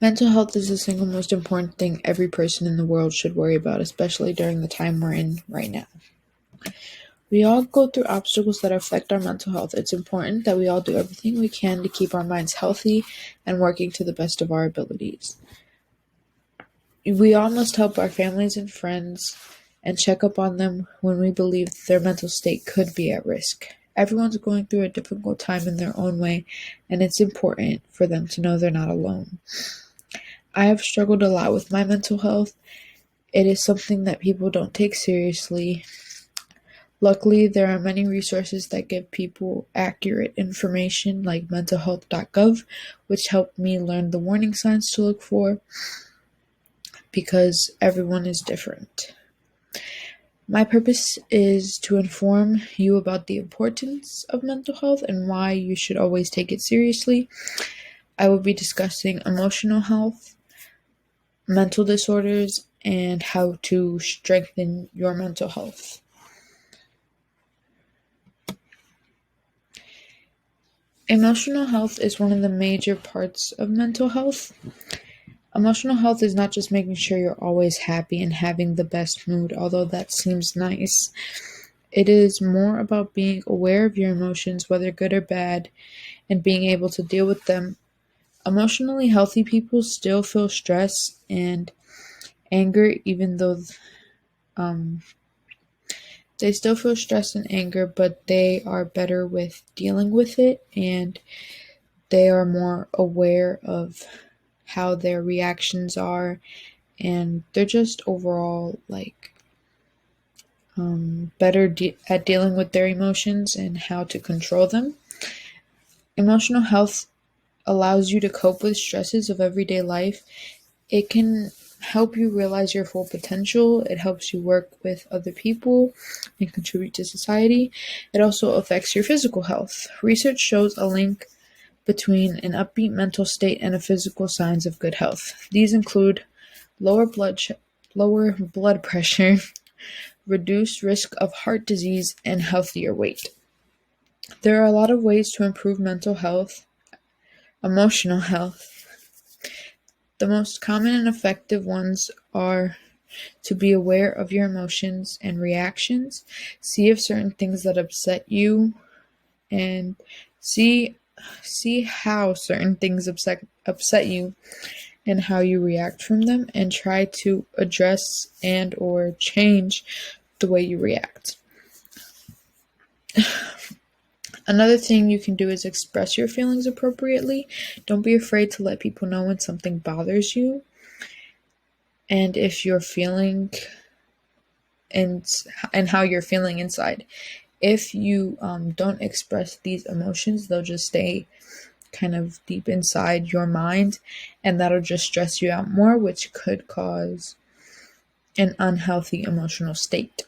Mental health is the single most important thing every person in the world should worry about, especially during the time we're in right now. We all go through obstacles that affect our mental health. It's important that we all do everything we can to keep our minds healthy and working to the best of our abilities. We all must help our families and friends and check up on them when we believe their mental state could be at risk. Everyone's going through a difficult time in their own way, and it's important for them to know they're not alone. I have struggled a lot with my mental health. It is something that people don't take seriously. Luckily, there are many resources that give people accurate information like mentalhealth.gov, which helped me learn the warning signs to look for because everyone is different. My purpose is to inform you about the importance of mental health and why you should always take it seriously. I will be discussing emotional health, mental disorders, and how to strengthen your mental health. Emotional health is one of the major parts of mental health. Emotional health is not just making sure you're always happy and having the best mood, although that seems nice. It is more about being aware of your emotions, whether good or bad, and being able to deal with them. Emotionally healthy people still feel stress and anger, even though they still feel stress and anger, but they are better with dealing with it and they are more aware of how their reactions are, and they're just overall better at dealing with their emotions and how to control them. Emotional health allows you to cope with stresses of everyday life. It can help you realize your full potential. It helps you work with other people and contribute to society. It also affects your physical health. Research shows a link between an upbeat mental state and the physical signs of good health. These include lower blood pressure, reduced risk of heart disease, and healthier weight. There are a lot of ways to improve mental health, emotional health. The most common and effective ones are to be aware of your emotions and reactions, see if certain things that upset you, and see how certain things upset you and how you react from them, and try to address and or change the way you react. Another thing you can do is express your feelings appropriately. Don't be afraid to let people know when something bothers you and if you're feeling and how you're feeling inside. If you don't express these emotions, they'll just stay kind of deep inside your mind, and that'll just stress you out more, which could cause an unhealthy emotional state.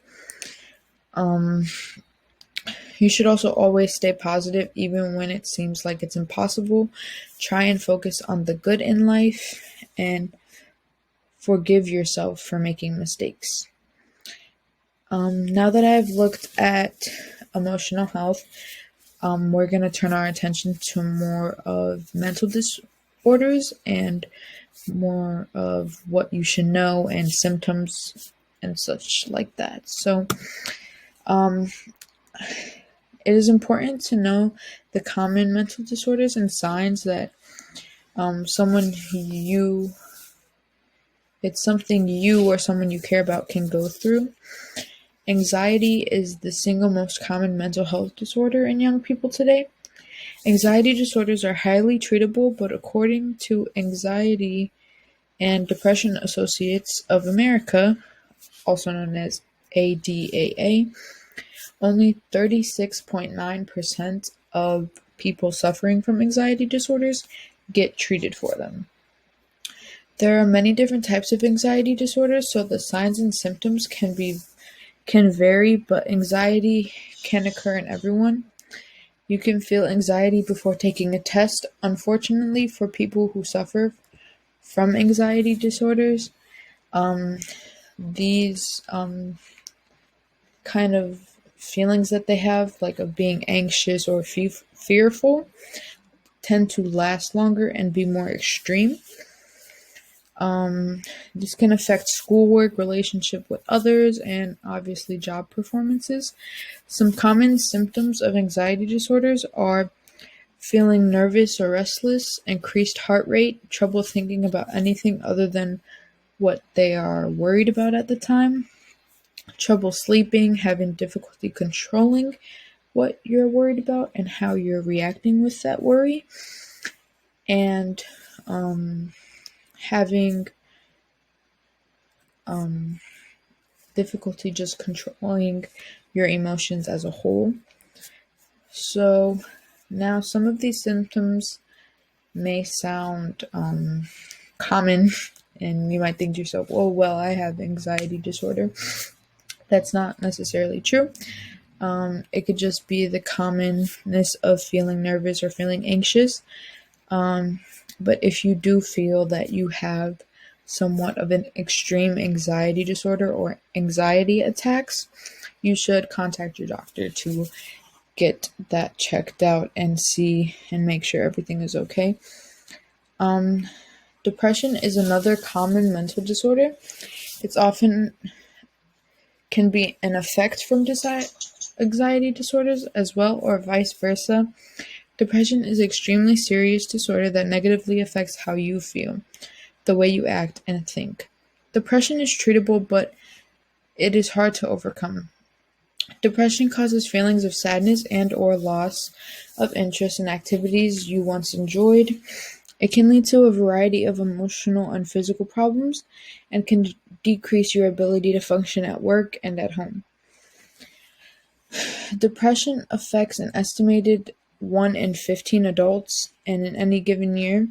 You should also always stay positive, even when it seems like it's impossible. Try and focus on the good in life and forgive yourself for making mistakes. Now that I've looked at emotional health, we're going to turn our attention to more of mental disorders and more of what you should know and symptoms and such like that. So, it is important to know the common mental disorders and signs that it's something you or someone you care about can go through. Anxiety is the single most common mental health disorder in young people today. Anxiety disorders are highly treatable, but according to Anxiety and Depression Associates of America, also known as ADAA, only 36.9% of people suffering from anxiety disorders get treated for them. There are many different types of anxiety disorders, so the signs and symptoms can vary, but anxiety can occur in everyone. You can feel anxiety before taking a test. Unfortunately, for people who suffer from anxiety disorders, these kind of feelings that they have, like of being anxious or fearful, tend to last longer and be more extreme. This can affect schoolwork, relationship with others, and obviously job performances. Some common symptoms of anxiety disorders are feeling nervous or restless, increased heart rate, trouble thinking about anything other than what they are worried about at the time, trouble sleeping, having difficulty controlling what you're worried about and how you're reacting with that worry, and having difficulty just controlling your emotions as a whole. So, now some of these symptoms may sound common, and you might think to yourself, oh, well, I have anxiety disorder. That's not necessarily true. It could just be the commonness of feeling nervous or feeling anxious. But if you do feel that you have somewhat of an extreme anxiety disorder or anxiety attacks, you should contact your doctor to get that checked out and see and make sure everything is okay. Depression is another common mental disorder. It's often can be an effect from anxiety disorders as well, or vice versa. Depression is an extremely serious disorder that negatively affects how you feel, the way you act and think. Depression is treatable, but it is hard to overcome. Depression causes feelings of sadness and or loss of interest in activities you once enjoyed. It can lead to a variety of emotional and physical problems and can decrease your ability to function at work and at home. Depression affects an estimated 1 in 15 adults, and in any given year,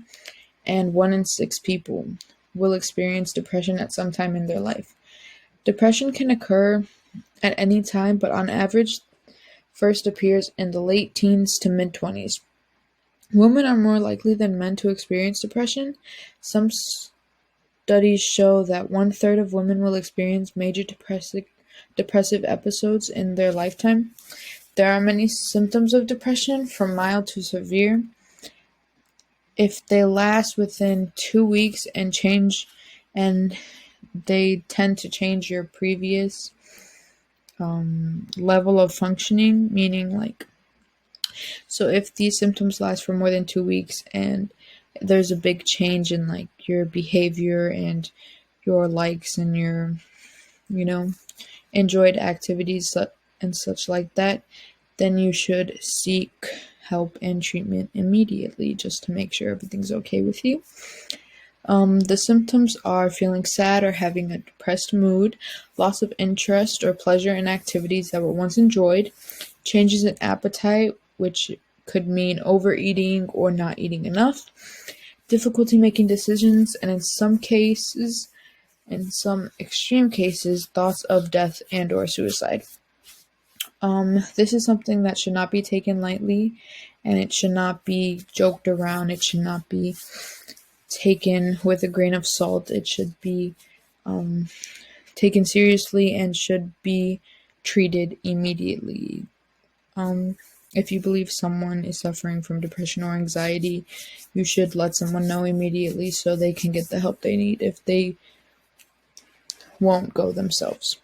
and 1 in 6 people will experience depression at some time in their life. Depression can occur at any time, but on average, first appears in the late teens to mid-20s. Women are more likely than men to experience depression. Some studies show that 1/3 of women will experience major depressive episodes in their lifetime. There are many symptoms of depression, from mild to severe. If they last within 2 weeks and they tend to change your previous level of functioning, meaning so if these symptoms last for more than 2 weeks and there's a big change in your behavior and your likes and your, enjoyed activities and such like that, then you should seek help and treatment immediately just to make sure everything's okay with you. The symptoms are feeling sad or having a depressed mood, loss of interest or pleasure in activities that were once enjoyed, changes in appetite, which could mean overeating or not eating enough, difficulty making decisions, and in some extreme cases, thoughts of death and or suicide. This is something that should not be taken lightly, and it should not be joked around. It should not be taken with a grain of salt. It should be taken seriously and should be treated immediately. If you believe someone is suffering from depression or anxiety, you should let someone know immediately so they can get the help they need if they won't go themselves.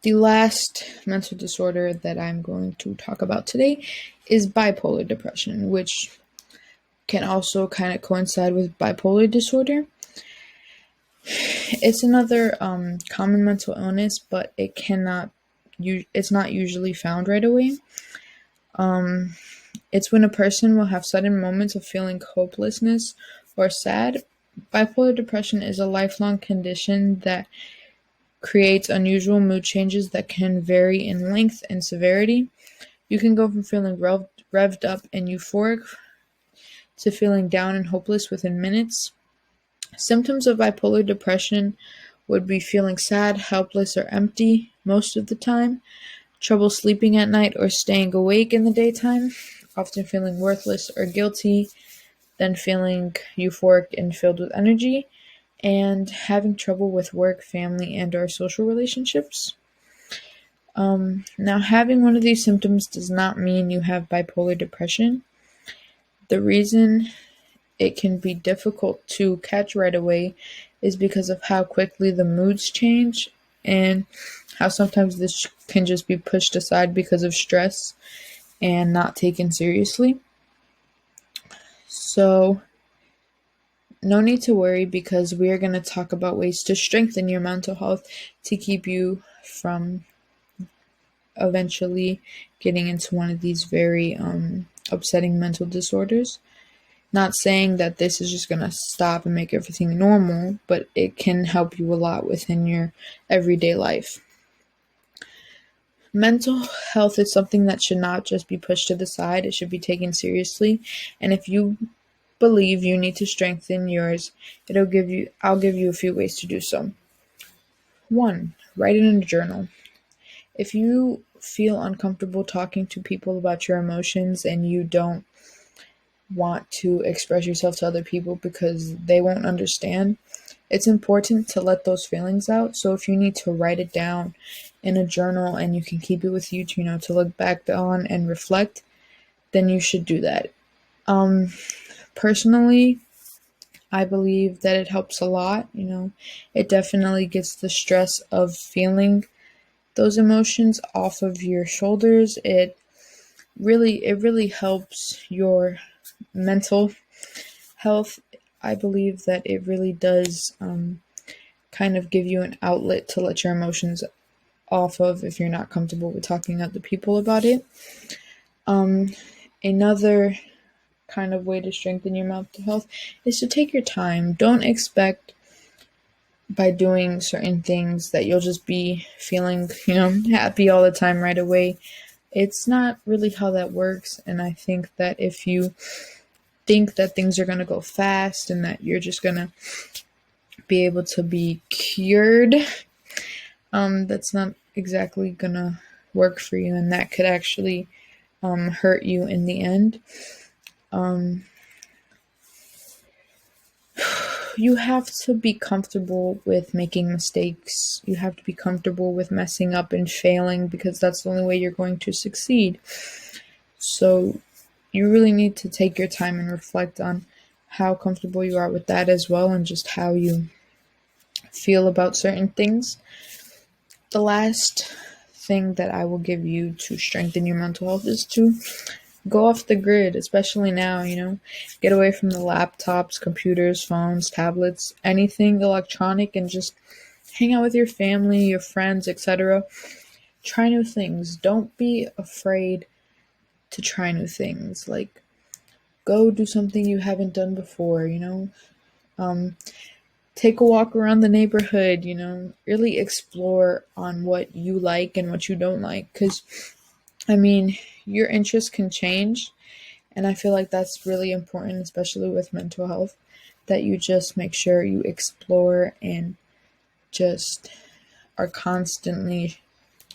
The last mental disorder that I'm going to talk about today is bipolar depression, which can also kind of coincide with bipolar disorder. It's another common mental illness, but it's not usually found right away. It's when a person will have sudden moments of feeling hopelessness or sad. Bipolar depression is a lifelong condition that creates unusual mood changes that can vary in length and severity. You can go from feeling revved up and euphoric to feeling down and hopeless within minutes. Symptoms of bipolar depression would be feeling sad, helpless, or empty most of the time, trouble sleeping at night or staying awake in the daytime, often feeling worthless or guilty, then feeling euphoric and filled with energy, and having trouble with work, family, and or social relationships. Now, having one of these symptoms does not mean you have bipolar depression. The reason it can be difficult to catch right away is because of how quickly the moods change and how sometimes this can just be pushed aside because of stress and not taken seriously. So, no need to worry because we are going to talk about ways to strengthen your mental health to keep you from eventually getting into one of these very upsetting mental disorders. Not saying that this is just going to stop and make everything normal, but it can help you a lot within your everyday life. Mental health is something that should not just be pushed to the side, it should be taken seriously. And if you believe you need to strengthen yours, I'll give you a few ways to do so. 1. Write it in a journal. If you feel uncomfortable talking to people about your emotions and you don't want to express yourself to other people because they won't understand, it's important to let those feelings out. So if you need to write it down in a journal and you can keep it with you to, to look back on and reflect, then you should do that. Personally, I believe that it helps a lot. It definitely gets the stress of feeling those emotions off of your shoulders. It really helps your mental health. I believe that it really does kind of give you an outlet to let your emotions off of if you're not comfortable with talking to other people about it. Another kind of way to strengthen your mental health is to take your time. Don't expect by doing certain things that you'll just be feeling, happy all the time right away. It's not really how that works. And I think that if you think that things are going to go fast and that you're just going to be able to be cured, that's not exactly going to work for you. And that could actually hurt you in the end. You have to be comfortable with making mistakes. You have to be comfortable with messing up and failing because that's the only way you're going to succeed. So you really need to take your time and reflect on how comfortable you are with that as well and just how you feel about certain things. The last thing that I will give you to strengthen your mental health is to go off the grid, especially now, get away from the laptops, computers, phones, tablets, anything electronic, and just hang out with your family, your friends, etc. Try new things. Don't be afraid to try new things. Like, go do something you haven't done before, take a walk around the neighborhood, really explore on what you like and what you don't like. Because, your interests can change. And I feel like that's really important, especially with mental health, that you just make sure you explore and just are constantly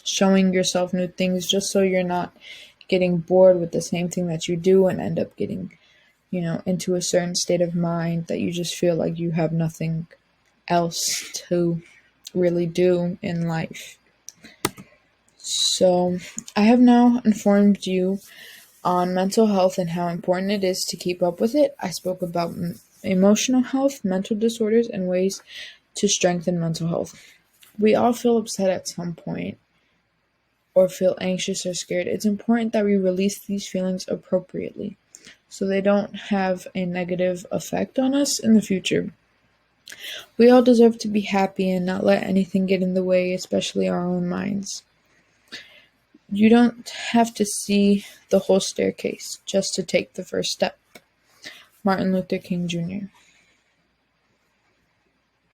showing yourself new things just so you're not getting bored with the same thing that you do and end up getting, into a certain state of mind that you just feel like you have nothing else to really do in life. So, I have now informed you on mental health and how important it is to keep up with it. I spoke about emotional health, mental disorders, and ways to strengthen mental health. We all feel upset at some point or feel anxious or scared. It's important that we release these feelings appropriately so they don't have a negative effect on us in the future. We all deserve to be happy and not let anything get in the way, especially our own minds. You don't have to see the whole staircase just to take the first step. Martin Luther King Jr.